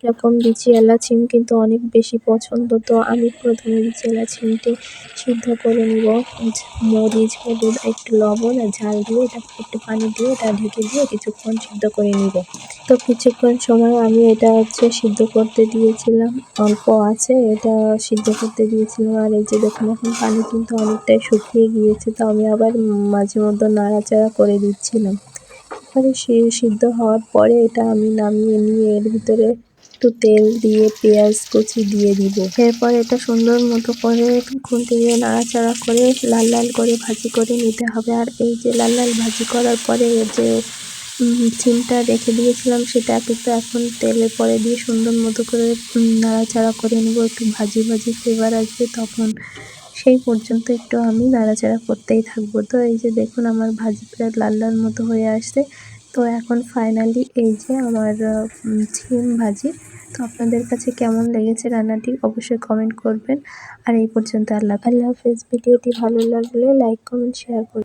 এরকম বিচিওয়ালা সিম কিন্তু অনেক বেশি পছন্দ। তো আমি প্রথমে বিচিওয়ালা সিমটি সিদ্ধ করে নিব। মরিচ, হলুদ, একটু লবণ আর ঝাল দিয়ে এটা একটু পানি দিয়ে এটা ঢেকে দিয়ে কিছুক্ষণ সিদ্ধ করে নিব। তো কিছুক্ষণ সময় আমি এটা সিদ্ধ করতে দিয়েছিলাম, অল্প আছে এটা সিদ্ধ করতে দিয়েছিলাম। আর এই যে দেখুন এখন পানি কিন্তু অনেকটাই শুকিয়ে গিয়েছে, তো আমি আবার মাঝে মধ্যে নাড়াচাড়া করে দিচ্ছিলাম। এবারে সিদ্ধ হওয়ার পরে এটা আমি নামিয়ে নিয়ে এর ভিতরে একটু তেল দিয়ে পেঁয়াজ কুচি দিয়ে দিব। এরপর এটা সুন্দর মতো করে খুন্তি দিয়ে নাড়াচাড়া করে লাল লাল করে ভাজি করে নিতে হবে। আর এই যে লাল লাল ভাজি করার পরে যে সিমটা রেখে দিয়েছিলাম সেটা কিন্তু এখন তেলের পরে দিয়ে সুন্দর মতো করে নাড়াচাড়া করে নেব। একটু ভাজি ভাজি ফ্লেভার আসবে তখন, সেই পর্যন্ত একটু আমি নাড়াচাড়া করতেই থাকবো। তো এই যে দেখুন আমার ভাজি প্রায় লাল লাল মতো হয়ে আসছে। তো এখন ফাইনালি এই যে আমার সিম ভাজি। তো আপনাদের কাছে কেমন লেগেছে রান্নাটি অবশ্যই কমেন্ট করবেন। আর এই পর্যন্ত আল্লাহ হাফেজ। ভিডিওটি ভালো লাগলে লাইক, কমেন্ট, শেয়ার করবেন।